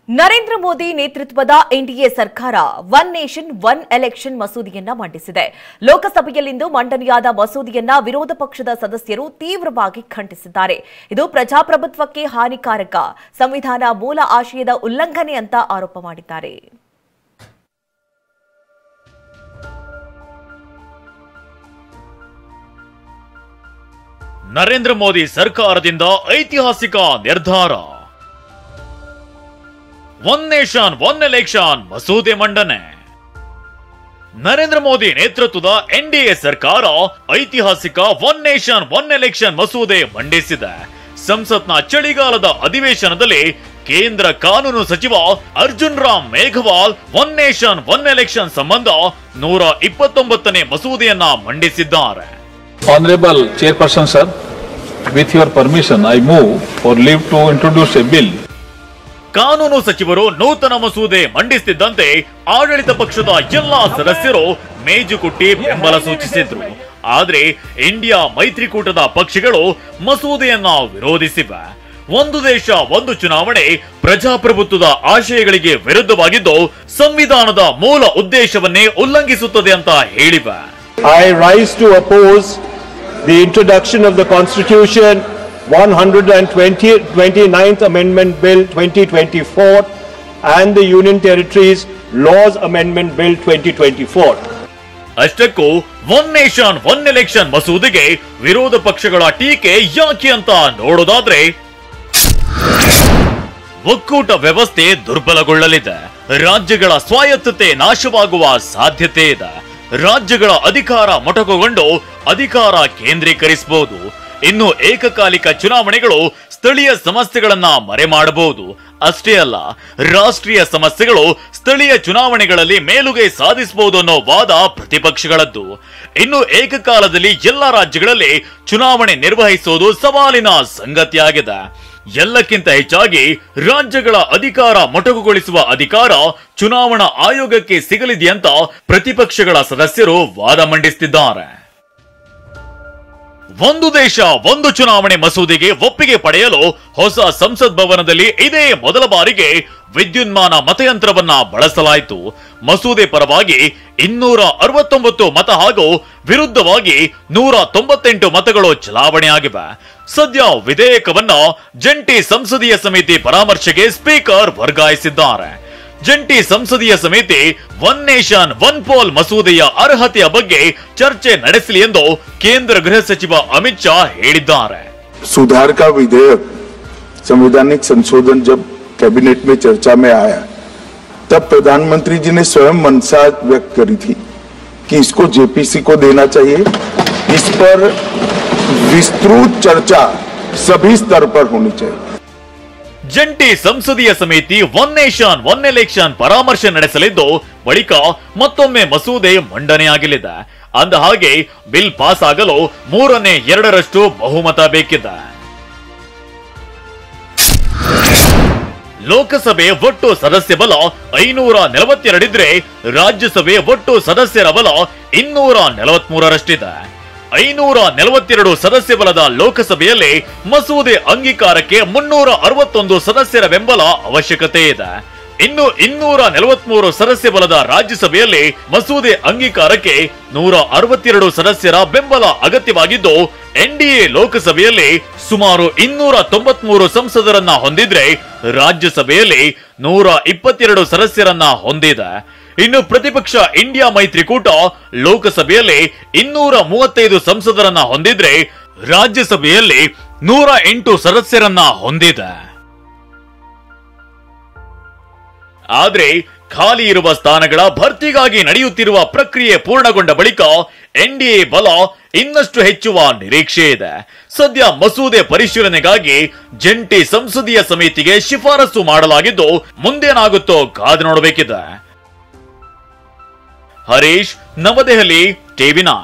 ನರೇಂದ್ರ ಮೋದಿ ನೇತೃತ್ವದ ಎನ್ಡಿಎ ಸರ್ಕಾರ one nation one election ಮಸೂದೆಯನ್ನ ಮಂಡಿಸಿದೆ. ಲೋಕಸಭೆಯಲ್ಲಿಂದು ಮಂಡನೆಯಾದ ಮಸೂದೆಯನ್ನ ವಿರೋಧ ಪಕ್ಷದ ಸದಸ್ಯರು ತೀವ್ರವಾಗಿ ಖಂಡಿಸಿದ್ದಾರೆ. ಇದು ಪ್ರಜಾಪ್ರಭುತ್ವಕ್ಕೆ ಹಾನಿಕಾರಕ, ಸಂವಿಧಾನ ಮೂಲ ಆಶಯದ ಉಲ್ಲಂಘನೆ ಅಂತ ಆರೋಪ ಮಾಡಿದ್ದಾರೆ. ನರೇಂದ್ರ ಮೋದಿ ಸರ್ಕಾರದಿಂದ ಐತಿಹಾಸಿಕ ನಿರ್ಧಾರ. ಒನ್ ನೇಷನ್ ಒನ್ ಎಲೆಕ್ಷನ್ ಮಸೂದೆ ಮಂಡನೆ. ನರೇಂದ್ರ ಮೋದಿ ನೇತೃತ್ವದ ಎನ್ಡಿಎ ಸರ್ಕಾರ ಐತಿಹಾಸಿಕ ಒನ್ ನೇಷನ್ ಒನ್ ಎಲೆಕ್ಷನ್ ಮಸೂದೆ ಮಂಡಿಸಿದೆ. ಸಂಸತ್ನ ಚಳಿಗಾಲದ ಅಧಿವೇಶನದಲ್ಲಿ ಕೇಂದ್ರ ಕಾನೂನು ಸಚಿವ Arjun Ram Meghwal one nation one election ಸಂಬಂಧ 129ನೇ ಮಸೂದೆಯನ್ನ ಮಂಡಿಸಿದ್ದಾರೆ. Honorable Chairperson sir, with your permission, I move for leave to introduce a bill. ಕಾನೂನು ಸಚಿವರು ನೂತನ ಮಸೂದೆ ಮಂಡಿಸುತ್ತಿದ್ದಂತೆ ಆಡಳಿತ ಪಕ್ಷದ ಎಲ್ಲಾ ಸದಸ್ಯರು ಮೇಜುಕುಟ್ಟಿ ಬೆಂಬಲ ಸೂಚಿಸಿದ್ರು. ಆದ್ರೆ ಇಂಡಿಯಾ ಮೈತ್ರಿಕೂಟದ ಪಕ್ಷಗಳು ಮಸೂದೆಯನ್ನ ವಿರೋಧಿಸಿವೆ. ಒಂದು ದೇಶ ಒಂದು ಚುನಾವಣೆ ಪ್ರಜಾಪ್ರಭುತ್ವದ ಆಶಯಗಳಿಗೆ ವಿರುದ್ಧವಾಗಿದ್ದು ಸಂವಿಧಾನದ ಮೂಲ ಉದ್ದೇಶವನ್ನೇ ಉಲ್ಲಂಘಿಸುತ್ತದೆ ಅಂತ ಹೇಳಿವೆ. I rise to oppose the introduction of the Constitution 129th Amendment Bill 2024 and the Union Territories Laws Amendment Bill 2024. ಅಷ್ಟಕ್ಕೂ ಒನ್ ನೇಷನ್ ಒನ್ ಎಲೆಕ್ಷನ್ ಮಸೂದೆಗೆ ವಿರೋಧ ಪಕ್ಷಗಳ ಟೀಕೆ ಯಾಕೆ ಅಂತ ನೋಡೋದಾದ್ರೆ, ಒಕ್ಕೂಟ ವ್ಯವಸ್ಥೆ ದುರ್ಬಲಗೊಳ್ಳಲಿದೆ, ರಾಜ್ಯಗಳ ಸ್ವಾಯತ್ತತೆ ನಾಶವಾಗುವ ಸಾಧ್ಯತೆ ಇದೆ, ರಾಜ್ಯಗಳ ಅಧಿಕಾರ ಮೊಟಕುಗೊಂಡು ಅಧಿಕಾರ ಕೇಂದ್ರೀಕರಿಸಬಹುದು, ಇನ್ನು ಏಕಕಾಲಿಕ ಚುನಾವಣೆಗಳು ಸ್ಥಳೀಯ ಸಮಸ್ಯೆಗಳನ್ನ ಮರೆ ಮಾಡಬಹುದು. ಅಷ್ಟೇ ಅಲ್ಲ, ರಾಷ್ಟ್ರೀಯ ಸಮಸ್ಯೆಗಳು ಸ್ಥಳೀಯ ಚುನಾವಣೆಗಳಲ್ಲಿ ಮೇಲುಗೈ ಸಾಧಿಸಬಹುದು ಅನ್ನೋ ವಾದ ಪ್ರತಿಪಕ್ಷಗಳದ್ದು. ಇನ್ನು ಏಕಕಾಲದಲ್ಲಿ ಎಲ್ಲ ರಾಜ್ಯಗಳಲ್ಲಿ ಚುನಾವಣೆ ನಿರ್ವಹಿಸುವುದು ಸವಾಲಿನ ಸಂಗತಿಯಾಗಿದೆ. ಎಲ್ಲಕ್ಕಿಂತ ಹೆಚ್ಚಾಗಿ ರಾಜ್ಯಗಳ ಅಧಿಕಾರ ಮೊಟಕುಗೊಳಿಸುವ ಅಧಿಕಾರ ಚುನಾವಣಾ ಆಯೋಗಕ್ಕೆ ಸಿಗಲಿದೆಯಂತ ಪ್ರತಿಪಕ್ಷಗಳ ಸದಸ್ಯರು ವಾದ ಮಂಡಿಸುತ್ತಿದ್ದಾರೆ. ಒಂದು ದೇಶ ಒಂದು ಚುನಾವಣೆ ಮಸೂದೆಗೆ ಒಪ್ಪಿಗೆ ಪಡೆಯಲು ಹೊಸ ಸಂಸತ್ ಭವನದಲ್ಲಿ ಇದೇ ಮೊದಲ ಬಾರಿಗೆ ವಿದ್ಯುನ್ಮಾನ ಮತಯಂತ್ರವನ್ನ ಬಳಸಲಾಯಿತು. ಮಸೂದೆ ಪರವಾಗಿ 269 ಮತ ಹಾಗೂ ವಿರುದ್ಧವಾಗಿ 198 ಮತಗಳು ಚಲಾವಣೆಯಾಗಿವೆ. ಸದ್ಯ ವಿಧೇಯಕವನ್ನ ಜಂಟಿ ಸಂಸದೀಯ ಸಮಿತಿ ಪರಾಮರ್ಶೆಗೆ ಸ್ಪೀಕರ್ ವರ್ಗಾಯಿಸಿದ್ದಾರೆ. ಜಂಟಿ ಸಂಸದೀಯ ಸಮಿತಿ ಒನ್ ನೇಷನ್ ಒನ್ ಪೋಲ್ ಮಸೂದೆಯ ಅರ್ಹತೆಯ ಬಗ್ಗೆ ಚರ್ಚೆ ನಡೆಸಲಿ ಎಂದು ಕೇಂದ್ರ ಗೃಹ ಸಚಿವ ಅಮಿತ್ ಶಾ ಹೇಳಿದ್ದಾರೆ. सुधार का विधेयक संवैधानिक संशोधन जब कैबिनेट में चर्चा में आया तब प्रधानमंत्री जी ने स्वयं मंशा व्यक्त करी थी कि इसको जेपीसी को देना चाहिए. इस पर विस्तृत चर्चा सभी स्तर पर होनी चाहिए. ಜಂಟಿ ಸಂಸದೀಯ ಸಮಿತಿ ಒನ್ ನೇಷನ್ ಒನ್ ಎಲೆಕ್ಷನ್ ಪರಾಮರ್ಶೆ ನಡೆಸಲಿದ್ದು ಬಳಿಕ ಮತ್ತೊಮ್ಮೆ ಮಸೂದೆ ಮಂಡನೆಯಾಗಲಿದೆ. ಅಂದ ಹಾಗೆ ಬಿಲ್ ಪಾಸ್ ಆಗಲು 3/2 ಬಹುಮತ ಬೇಕಿದೆ. ಲೋಕಸಭೆ ಒಟ್ಟು ಸದಸ್ಯ ಬಲ 542 ಇದ್ರೆ ರಾಜ್ಯಸಭೆ ಒಟ್ಟು ಸದಸ್ಯರ ಬಲ 243ರಷ್ಟಿದೆ. 542 ಸದಸ್ಯ ಬಲದ ಲೋಕಸಭೆಯಲ್ಲಿ ಮಸೂದೆ ಅಂಗೀಕಾರಕ್ಕೆ 361 ಸದಸ್ಯರ ಬೆಂಬಲ ಅವಶ್ಯಕತೆ ಇದೆ. ಇನ್ನು 243 ಸದಸ್ಯ ಬಲದ ರಾಜ್ಯಸಭೆಯಲ್ಲಿ ಮಸೂದೆ ಅಂಗೀಕಾರಕ್ಕೆ 162 ಸದಸ್ಯರ ಬೆಂಬಲ ಅಗತ್ಯವಾಗಿದ್ದು, ಎನ್ಡಿಎ ಲೋಕಸಭೆಯಲ್ಲಿ ಸುಮಾರು 293 ಸಂಸದರನ್ನ ಹೊಂದಿದ್ರೆ ರಾಜ್ಯಸಭೆಯಲ್ಲಿ 122 ಸದಸ್ಯರನ್ನ ಹೊಂದಿದೆ. ಇನ್ನು ಪ್ರತಿಪಕ್ಷ ಇಂಡಿಯಾ ಮೈತ್ರಿಕೂಟ ಲೋಕಸಭೆಯಲ್ಲಿ 235 ಸಂಸದರನ್ನ ಹೊಂದಿದ್ರೆ ರಾಜ್ಯಸಭೆಯಲ್ಲಿ 108 ಸದಸ್ಯರನ್ನ ಹೊಂದಿದೆ. ಆದ್ರೆ ಖಾಲಿ ಇರುವ ಸ್ಥಾನಗಳ ಭರ್ತಿಗಾಗಿ ನಡೆಯುತ್ತಿರುವ ಪ್ರಕ್ರಿಯೆ ಪೂರ್ಣಗೊಂಡ ಬಳಿಕ ಎನ್ಡಿಎ ಬಲ ಇನ್ನಷ್ಟು ಹೆಚ್ಚುವ ನಿರೀಕ್ಷೆ ಇದೆ. ಸದ್ಯ ಮಸೂದೆ ಪರಿಶೀಲನೆಗಾಗಿ ಜಂಟಿ ಸಂಸದೀಯ ಸಮಿತಿಗೆ ಶಿಫಾರಸು ಮಾಡಲಾಗಿದ್ದು ಮುಂದೇನಾಗುತ್ತೋ ಕಾದು ನೋಡಬೇಕಿದೆ. ಹರೀಶ್, ನವದೆಹಲಿ, ಟಿವಿ9.